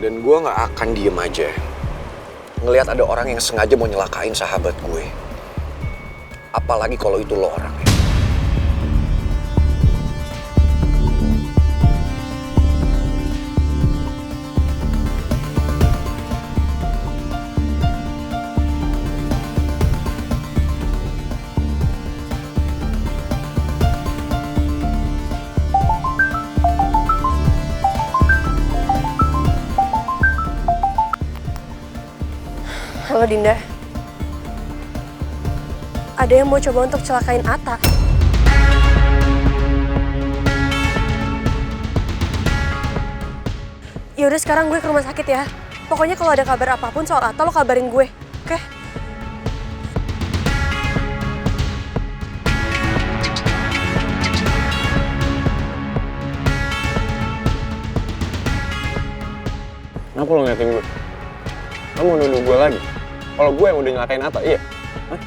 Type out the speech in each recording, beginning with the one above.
Dan gue gak akan diem aja ngelihat ada orang yang sengaja mau nyelakain sahabat gue. Apalagi kalau itu lo orangnya. Halo Dinda. Ada yang mau coba untuk celakain Atta. Yaudah sekarang gue ke rumah sakit ya. Pokoknya kalau ada kabar apapun soal Atta lo kabarin gue, oke? Kenapa lo ngeliatin gue? Lo mau nuduh gue lagi? Kalau gue yang udah nyelakain Atta, iya? Hah?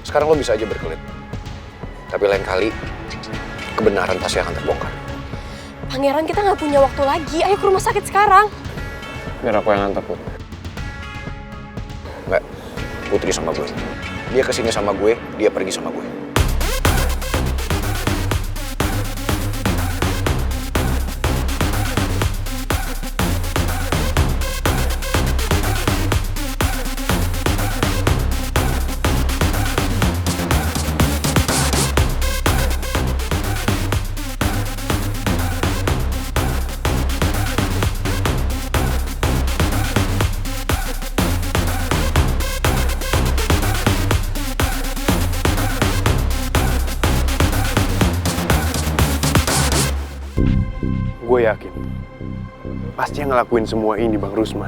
Sekarang lo bisa aja berkelit. Tapi lain kali, kebenaran pasti akan terbongkar. Pangeran, kita nggak punya waktu lagi. Ayo ke rumah sakit sekarang. Biar aku yang nganter, Put. Enggak, Putri sama gue. Dia kesini sama gue, dia pergi sama gue. Gue yakin, pasti yang ngelakuin semua ini Bang Rusman.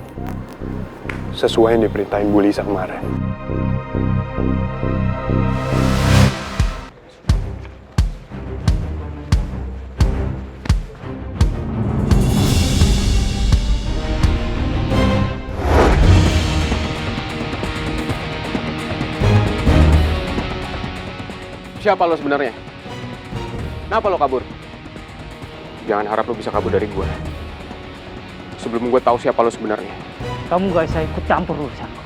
Sesuai yang diperintahin Bu Lisa kemarin. Siapa lo sebenarnya? Kenapa lo kabur? Jangan harap lo bisa kabur dari gue. Sebelum gue tahu siapa lo sebenarnya. Kamu gak bisa ikut campur urusanku.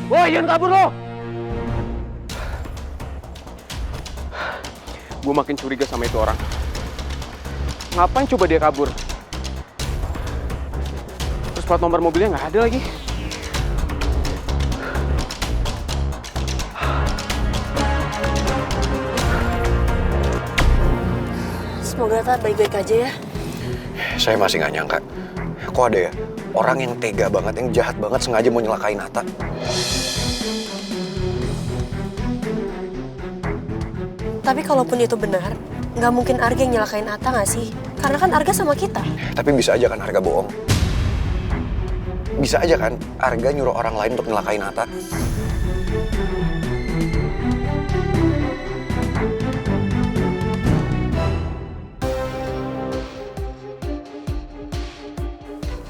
Woi, jangan kabur lo! Gue makin curiga sama itu orang. Ngapain coba dia kabur? Terus plat nomor mobilnya nggak ada lagi. Semoga Atta baik-baik aja ya. Saya masih nggak nyangka. Kok ada ya orang yang tega banget, yang jahat banget sengaja mau nyelakain Atta. Tapi kalaupun itu benar, nggak mungkin Arga yang nyelakain Atta nggak sih? Karena kan Arga sama kita. Tapi bisa aja kan Arga bohong. Bisa aja kan Arga nyuruh orang lain untuk nyelakain Atta.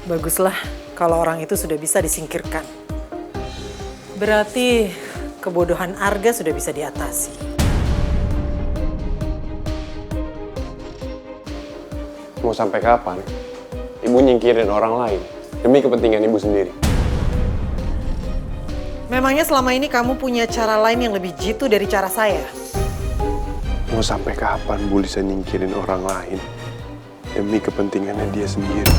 Baguslah kalau orang itu sudah bisa disingkirkan. Berarti kebodohan Arga sudah bisa diatasi. Mau sampai kapan ibu nyingkirin orang lain demi kepentingan ibu sendiri? Memangnya selama ini kamu punya cara lain yang lebih jitu dari cara saya? Mau sampai kapan Bu Lisa nyingkirin orang lain demi kepentingannya dia sendiri.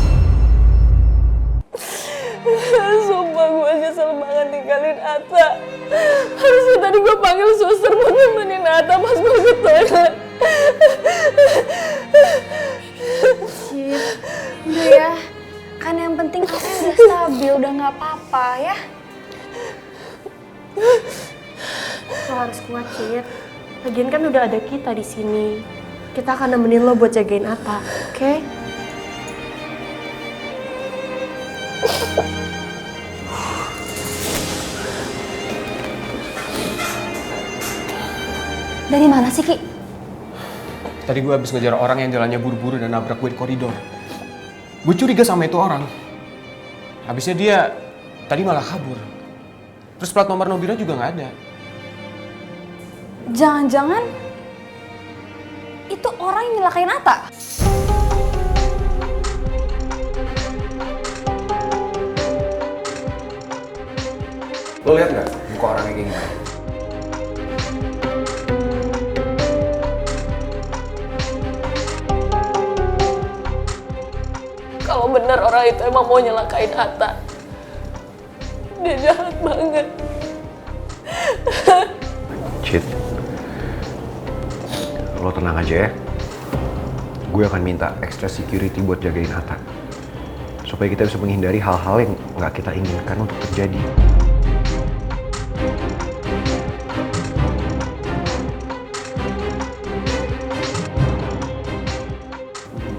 Sumpah gue nyesel banget ninggalin Atta. Harusnya tadi gue panggil suster buat nemenin Atta pas gue ke toilet. Cip, udah ya. Kan yang penting Atta udah stabil, udah gak apa-apa ya. Lo harus kuat, Cip. Lagian kan udah ada kita di sini. Kita akan nemenin lo buat jagain Atta, oke? Dari mana sih, Ki? Tadi gue habis ngejar orang yang jalannya buru-buru dan nabrak gue di koridor. Gue curiga sama itu orang. Habisnya dia tadi malah kabur. Terus plat nomor mobilnya juga nggak ada. Jangan-jangan itu orang yang nyelakain Atta? Lo lihat nggak muka orangnya kayak gimana? Kalau benar orang itu emang mau nyelakain Atta, dia jahat banget. Cid, lo tenang aja ya. Gue akan minta extra security buat jagain Atta, supaya kita bisa menghindari hal-hal yang nggak kita inginkan untuk terjadi.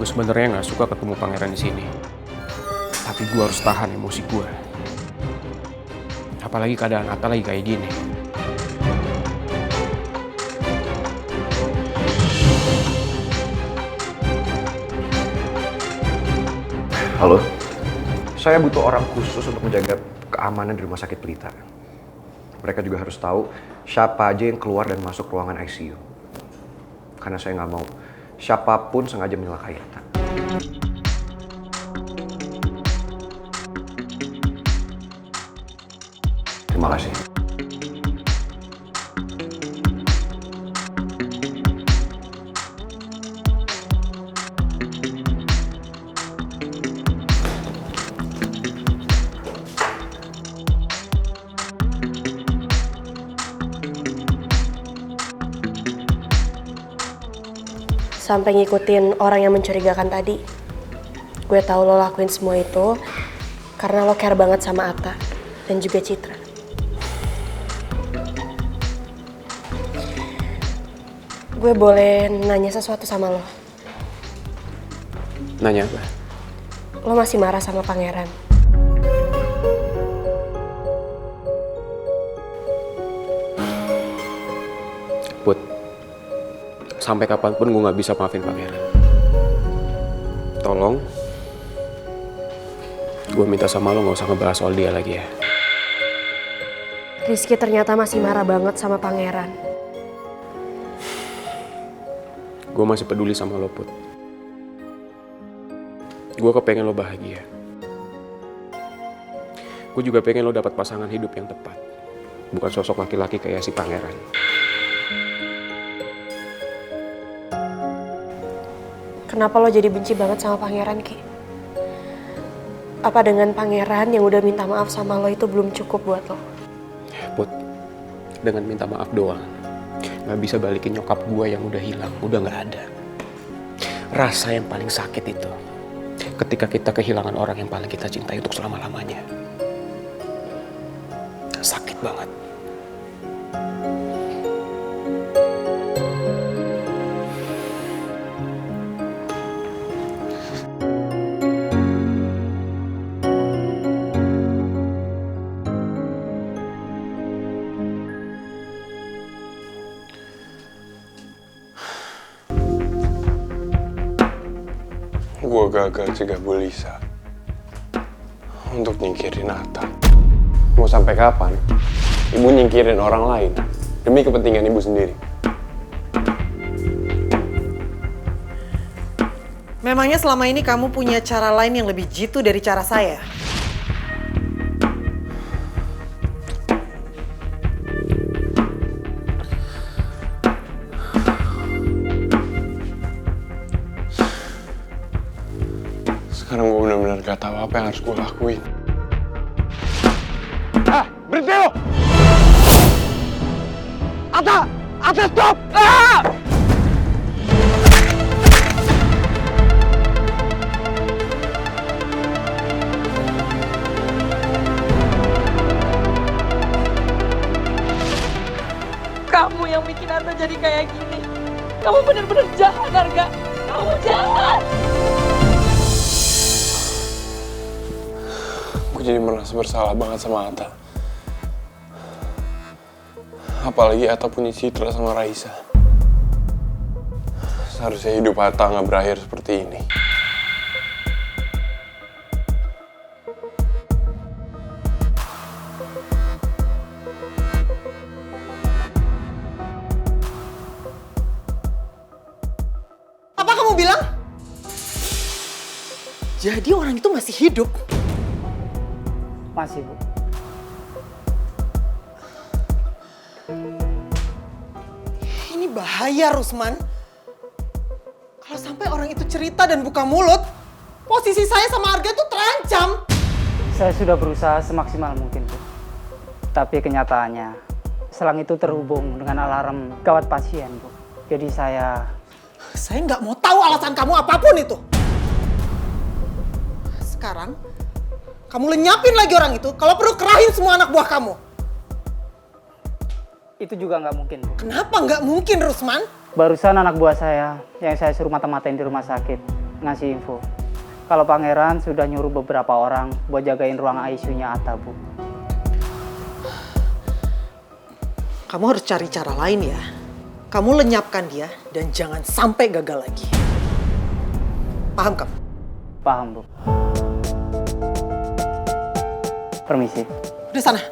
Gue sebenarnya nggak suka ketemu pangeran di sini, tapi gue harus tahan emosi gue. Apalagi keadaan Atta lagi kayak gini. Halo, saya butuh orang khusus untuk menjaga keamanan di rumah sakit Pelita. Mereka juga harus tahu siapa aja yang keluar dan masuk ruangan ICU. Karena saya nggak mau siapapun sengaja menyelakai Atta. Terima kasih. Sampai ngikutin orang yang mencurigakan tadi. Gue tahu lo lakuin semua itu karena lo care banget sama Atta dan juga Citra. Gue boleh nanya sesuatu sama lo? Nanya apa? Lo masih marah sama pangeran? Put, sampai kapanpun gue nggak bisa maafin pangeran. Tolong, gue minta sama lo nggak usah ngebahas soal dia lagi ya. Rizky ternyata masih marah banget sama pangeran. Gue masih peduli sama lo, Put. Gue kepengen lo bahagia. Gue juga pengen lo dapat pasangan hidup yang tepat. Bukan sosok laki-laki kayak si pangeran. Kenapa lo jadi benci banget sama pangeran, Ki? Apa dengan pangeran yang udah minta maaf sama lo itu belum cukup buat lo? Put, dengan minta maaf doang, gak bisa balikin nyokap gue yang udah hilang, udah gak ada. Rasa yang paling sakit itu, ketika kita kehilangan orang yang paling kita cintai untuk selama-lamanya. Sakit banget. Gue gagal cegah Bu Lisa untuk nyingkirin Atta. Mau sampai kapan ibu nyingkirin orang lain demi kepentingan ibu sendiri? Memangnya selama ini kamu punya cara lain yang lebih jitu dari cara saya? Sekarang gue benar-benar gak tahu apa yang harus gue lakuin. Ah, berhenti lo! Ata, stop! Ah! Kamu yang bikin Ata jadi kayak gini. Kamu bener-bener jahat, Arga. Kamu jahat. Gue jadi merasa bersalah banget sama Atta. Apalagi Atta punya citra sama Raisa. Seharusnya hidup Atta nggak berakhir seperti ini. Apa kamu bilang? Jadi orang itu masih hidup? Masih, Bu. Ini bahaya, Rusman. Kalau sampai orang itu cerita dan buka mulut, posisi saya sama Arga itu terancam. Saya sudah berusaha semaksimal mungkin, Bu. Tapi kenyataannya, selang itu terhubung dengan alarm gawat pasien, Bu. Jadi saya Nggak mau tahu alasan kamu apapun itu. Sekarang, kamu lenyapin lagi orang itu, kalau perlu kerahin semua anak buah kamu. itu juga nggak mungkin, Bu. Kenapa nggak mungkin, Rusman? Barusan anak buah saya yang saya suruh mata-matain di rumah sakit ngasih info kalau Pangeran sudah nyuruh beberapa orang buat jagain ruang ICU-nya Atta, Bu. Kamu harus cari cara lain ya. Kamu lenyapkan dia dan jangan sampai gagal lagi. Paham kamu? Paham, Bu. Permisi. Udah sana.